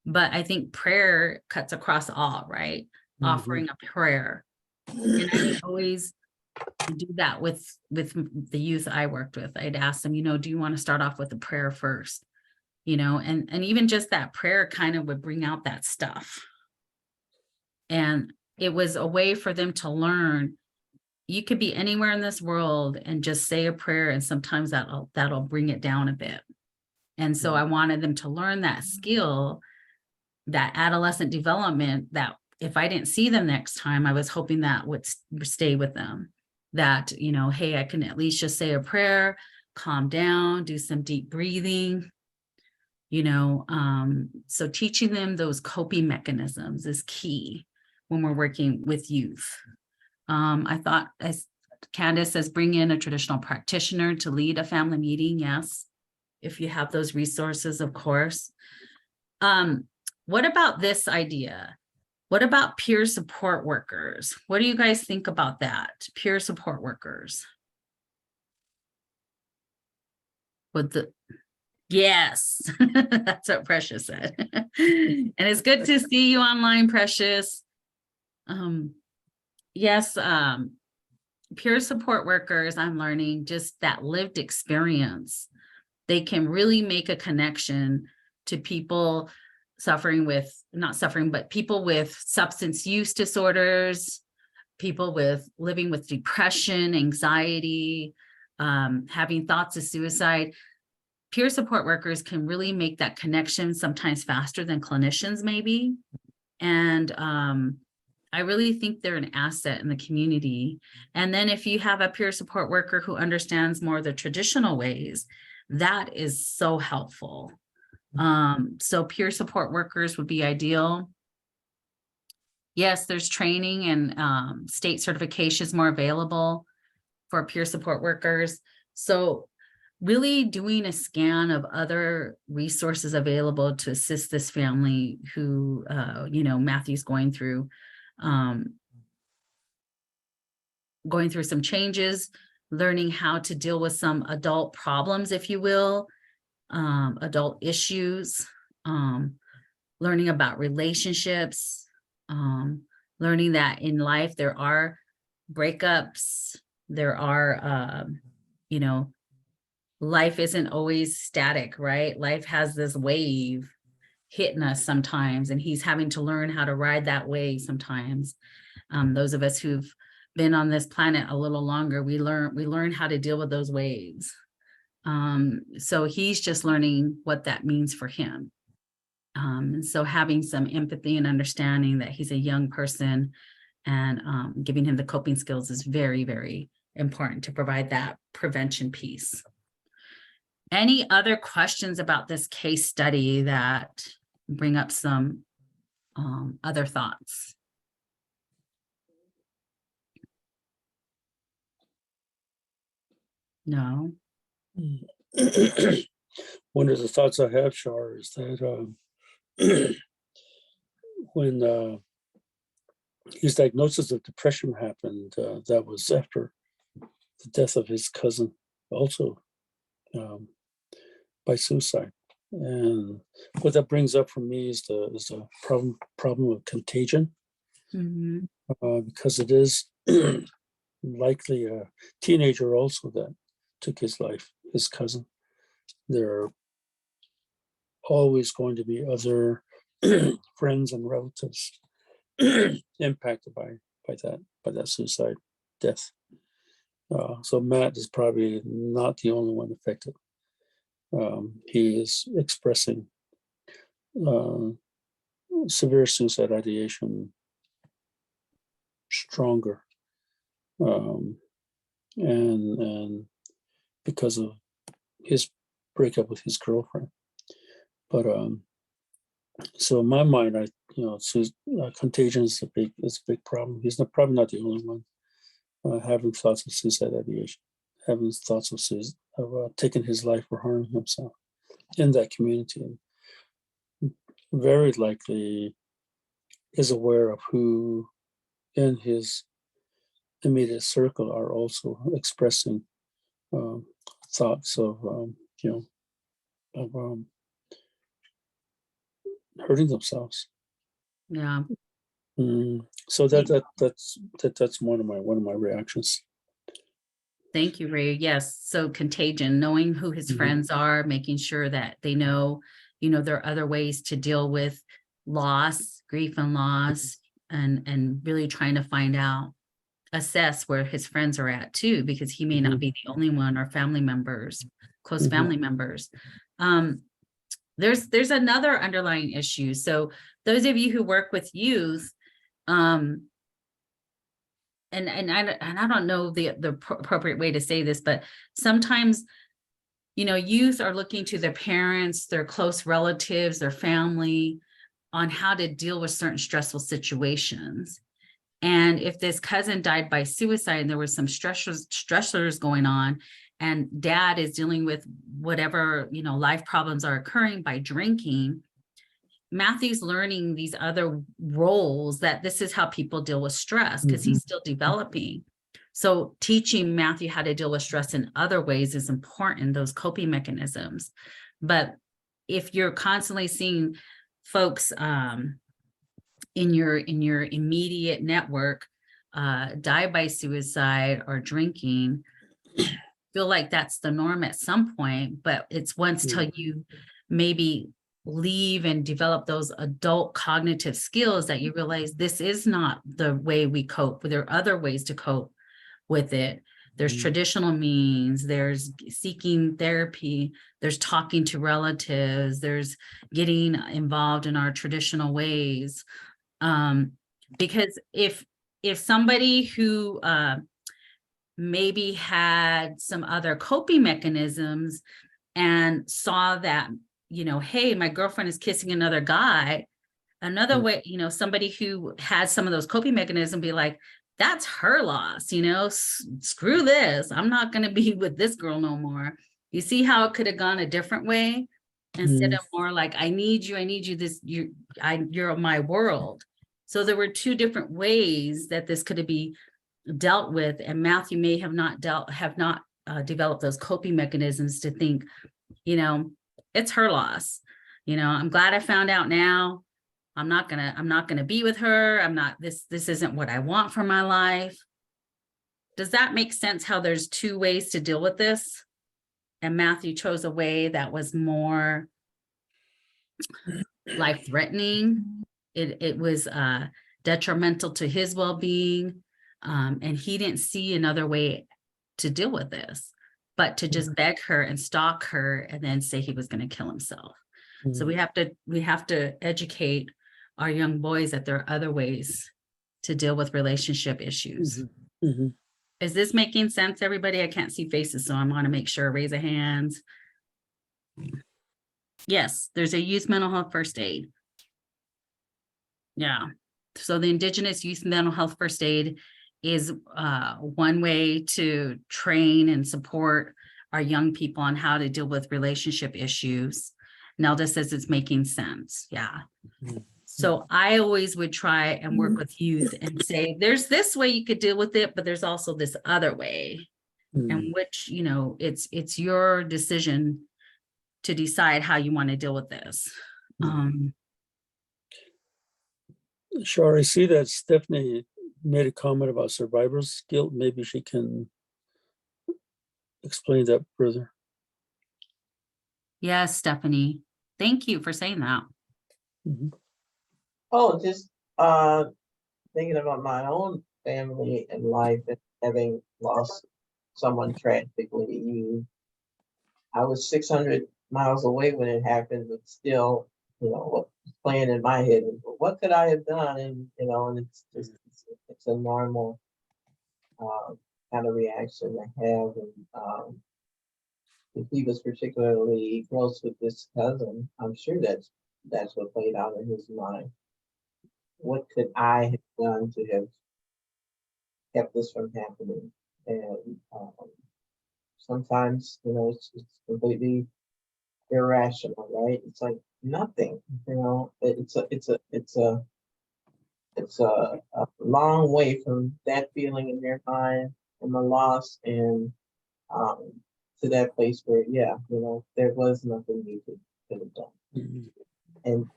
But I think prayer cuts across all, right? Offering a prayer. And I would always do that with the youth I worked with. I'd ask them, do you want to start off with a prayer first? And even just that prayer kind of would bring out that stuff. And it was a way for them to learn you could be anywhere in this world and just say a prayer, and sometimes that'll bring it down a bit. And so I wanted them to learn that skill, that adolescent development, that if I didn't see them next time, I was hoping that would stay with them. That, hey, I can at least just say a prayer, calm down, do some deep breathing. So teaching them those coping mechanisms is key when we're working with youth. I thought, as Candace says, bring in a traditional practitioner to lead a family meeting. Yes, if you have those resources, of course. What about this idea? What about peer support workers? What do you guys think about that? Peer support workers. Yes, that's what Precious said. And it's good to see you online, Precious. Yes, peer support workers, I'm learning just that lived experience. They can really make a connection to people people with substance use disorders, people living with depression, anxiety, having thoughts of suicide. Peer support workers can really make that connection sometimes faster than clinicians maybe. And I really think they're an asset in the community. And then if you have a peer support worker who understands more of the traditional ways, that is so helpful. So peer support workers would be ideal. Yes, there's training and state certifications more available for peer support workers. So really doing a scan of other resources available to assist this family who, Matthew's going through some changes, learning how to deal with some adult problems, if you will, adult issues, learning about relationships, learning that in life there are breakups, there are, you know, life isn't always static, right? Life has this wave hitting us sometimes, and he's having to learn how to ride that wave sometimes. Those of us who've been on this planet a little longer, we learn how to deal with those waves. So he's just learning what that means for him. And so having some empathy and understanding that he's a young person, and giving him the coping skills is very, very important to provide that prevention piece. Any other questions about this case study that bring up some other thoughts? No? One of the thoughts I have, Shar, is that when his diagnosis of depression happened, that was after the death of his cousin, also by suicide. And what that brings up for me is the problem of contagion, because it is likely a teenager also that took his life, his cousin. There are always going to be other friends and relatives impacted by that suicide death. So Matt is probably not the only one affected. He is expressing severe suicide ideation stronger, and because of his breakup with his girlfriend. But so in my mind, contagion is a big problem. He's probably not the only one having thoughts of suicide ideation, having thoughts of taking his life or harming himself in that community. And very likely is aware of who in his immediate circle are also expressing thoughts of hurting themselves. Yeah. So that's one of my reactions. Thank you, Ray. Yes. So contagion, knowing who his friends are, making sure that they know, there are other ways to deal with loss, grief and loss, and really trying to assess where his friends are at too, because he may not be the only one, or family members, close family members. There's another underlying issue. So those of you who work with youth, and I don't know the appropriate way to say this, but sometimes, youth are looking to their parents, their close relatives, their family on how to deal with certain stressful situations. And if this cousin died by suicide and there was some stressors going on, and dad is dealing with whatever, life problems are occurring by drinking, Matthew's learning these other roles, that this is how people deal with stress, because he's still developing. So teaching Matthew how to deal with stress in other ways is important, those coping mechanisms. But if you're constantly seeing folks in your immediate network die by suicide or drinking, feel like that's the norm at some point, but it's once till you maybe leave and develop those adult cognitive skills that you realize this is not the way we cope. There are other ways to cope with it. There's traditional means, there's seeking therapy, there's talking to relatives, there's getting involved in our traditional ways. Because if somebody who maybe had some other coping mechanisms and saw that, hey, my girlfriend is kissing another guy, another way, somebody who has some of those coping mechanisms be like, that's her loss, screw this. I'm not going to be with this girl no more. You see how it could have gone a different way, instead of more like, I need you, this, you're my world. So there were two different ways that this could be dealt with, and Matthew may have not developed those coping mechanisms to think, it's her loss. I'm glad I found out now. I'm not gonna be with her. This isn't what I want for my life. Does that make sense, how there's two ways to deal with this? And Matthew chose a way that was more life-threatening. It was detrimental to his well-being. And he didn't see another way to deal with this, but to just beg her and stalk her and then say he was going to kill himself. So we have to educate our young boys that there are other ways to deal with relationship issues. Is this making sense, everybody? I can't see faces, so I'm going to make sure, raise a hand. Yes, there's a youth mental health first aid. Yeah. So the Indigenous Youth Mental Health First Aid is one way to train and support our young people on how to deal with relationship issues. Nelda says it's making sense. Yeah. So I always would try and work with youth and say, there's this way you could deal with it, but there's also this other way, and which, it's your decision to decide how you want to deal with this. Sure, I see that Stephanie made a comment about survivor's guilt. Maybe she can explain that further. Yes, Stephanie. Thank you for saying that. Oh, just thinking about my own family and life and having lost someone tragically. I was 600 miles away when it happened, but still, what was playing in my head was, what could I have done? And and it's just it's a normal kind of reaction I have. And if he was particularly close with this cousin, I'm sure that's what played out in his mind. What could I have done to have kept this from happening? And sometimes, it's completely irrational, right? It's like nothing, it's a long way from that feeling in their mind and the loss, and to that place where, there was nothing you could have done. And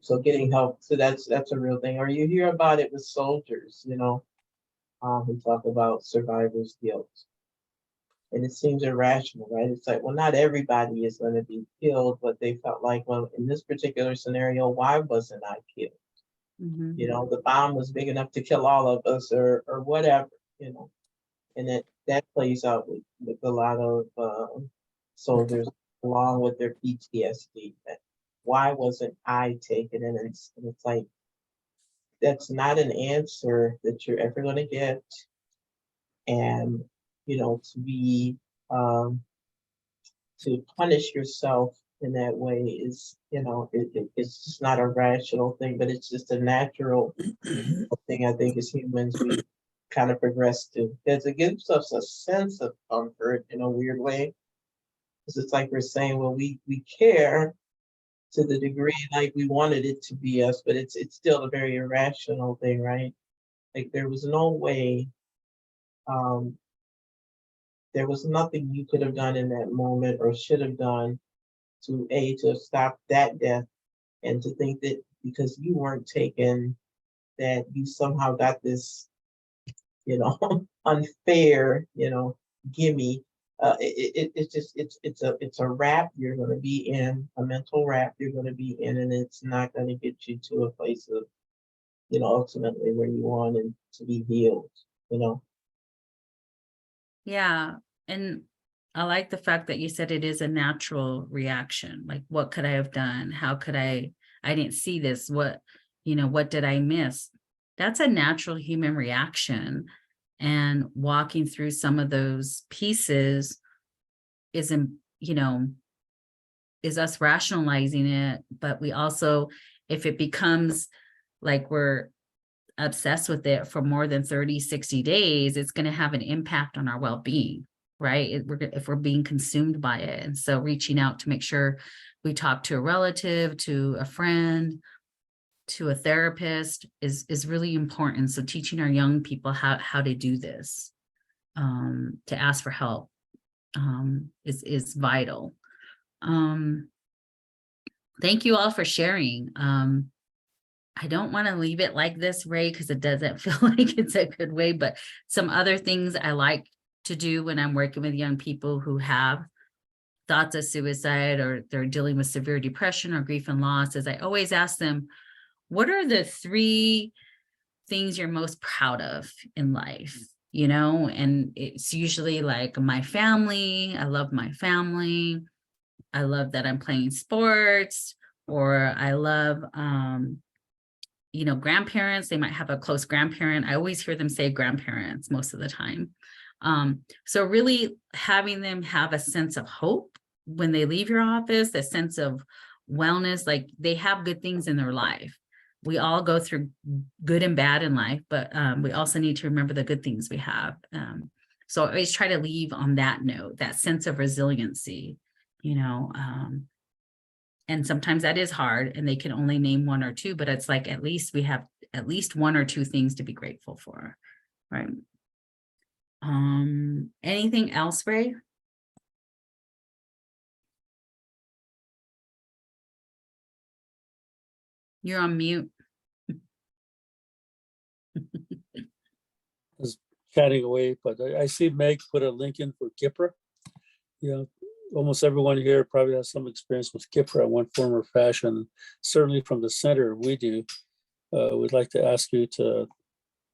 so getting help, so that's a real thing. Or you hear about it with soldiers, who talk about survivor's guilt. And it seems irrational, right? It's like, well, not everybody is going to be killed, but they felt like, well, in this particular scenario, why wasn't I killed? The bomb was big enough to kill all of us, or whatever, and that plays out with a lot of soldiers, along with their PTSD. That why wasn't I taken? And it's like, that's not an answer that you're ever going to get. And to be to punish yourself in that way is, it's just not a rational thing, but it's just a natural thing. I think as humans we kind of progress to, because it gives us a sense of comfort in a weird way. Because it's like we're saying, well, we care to the degree like we wanted it to be us, but it's still a very irrational thing, right? Like there was no way, there was nothing you could have done in that moment or should have done to stop that death, and to think that because you weren't taken, that you somehow got this, unfair, gimme. It's a wrap you're going to be in, a mental wrap you're going to be in, and it's not going to get you to a place of, ultimately where you want to be healed, Yeah. And I like the fact that you said it is a natural reaction. Like, what could I have done? How could I didn't see this. What did I miss? That's a natural human reaction. And walking through some of those pieces isn't, is us rationalizing it. But we also, if it becomes like we're obsessed with it for more than 30, 60 days, it's going to have an impact on our well-being, right? If we're being consumed by it. And so reaching out to make sure we talk to a relative, to a friend, to a therapist is really important. So teaching our young people how to do this, to ask for help, is vital. Thank you all for sharing. I don't want to leave it like this, Ray, because it doesn't feel like it's a good way, but some other things I like to do when I'm working with young people who have thoughts of suicide or they're dealing with severe depression or grief and loss is I always ask them, what are the 3 things you're most proud of in life? You know, and it's usually like my family. I love my family. I love that I'm playing sports, or I love, you know, grandparents. They might have a close grandparent. I always hear them say grandparents most of the time. So really having them have a sense of hope when they leave your office, a sense of wellness, like they have good things in their life. We all go through good and bad in life, but we also need to remember the good things we have. So I always try to leave on that note, that sense of resiliency, you know, and sometimes that is hard and they can only name 1 or 2, but it's like, at least we have at least 1 or 2 things to be grateful for, right? Anything else, Ray? You're on mute. Was chatting away, but I see Meg put a link in for Kipra. You know, almost everyone here probably has some experience with Kipra in one form or fashion. Certainly from the center, we do. We'd like to ask you to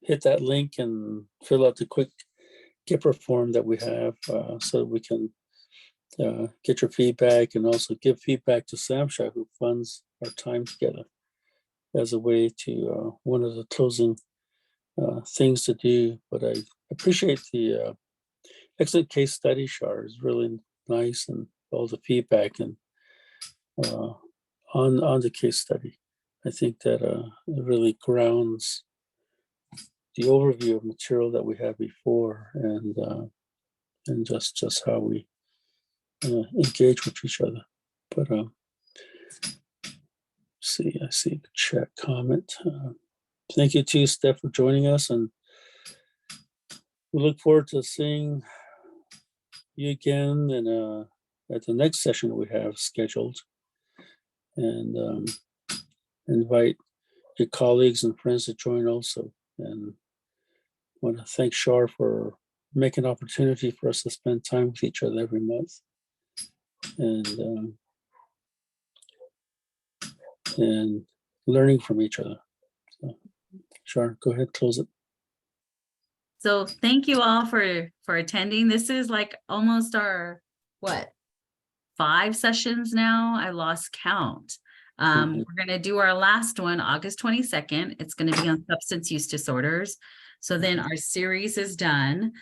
hit that link and fill out the quick Kipra form that we have, so that we can get your feedback and also give feedback to Samsha, who funds our time together, as a way to one of the closing things to do. But I appreciate the excellent case study, Shar. It's really nice, and all the feedback and on the case study. I think that it really grounds the overview of material that we had before, and just how we engage with each other. But see, I see the chat comment. Thank you to Steph for joining us, and we look forward to seeing you again and at the next session we have scheduled. And invite your colleagues and friends to join also. And want to thank Shar for making an opportunity for us to spend time with each other every month. And learning from each other. So, Shar, go ahead, close it. So thank you all for attending. This is like almost our, what, 5 sessions now? I lost count. We're going to do our last one, August 22nd. It's going to be on substance use disorders. So then our series is done.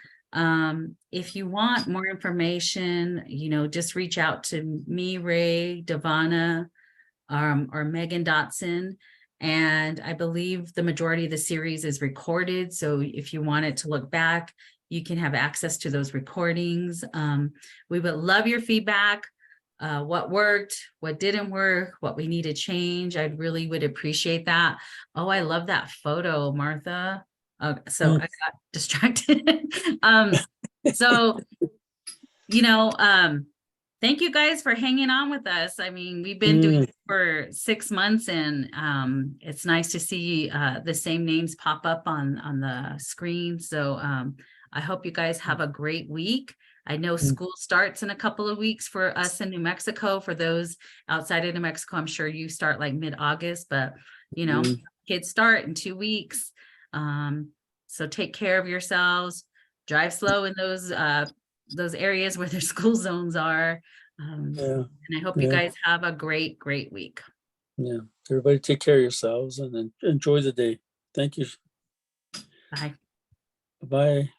If you want more information, you know, just reach out to me, Ray, Devana, or Megan Dotson. And I believe the majority of the series is recorded. So if you wanted to look back, you can have access to those recordings. We would love your feedback. What worked, what didn't work, what we need to change. I really would appreciate that. Oh, I love that photo, Martha. So I got distracted. So, you know, thank you guys for hanging on with us. I mean, we've been doing it for 6 months, and it's nice to see the same names pop up on the screen. So I hope you guys have a great week. I know school starts in a couple of weeks for us in New Mexico. For those outside of New Mexico, I'm sure you start like mid-August, but you know, kids start in 2 weeks. So take care of yourselves, drive slow in those areas where their school zones are. And I hope you guys have a great week. Yeah, everybody take care of yourselves and enjoy the day. Thank you. Bye. Bye.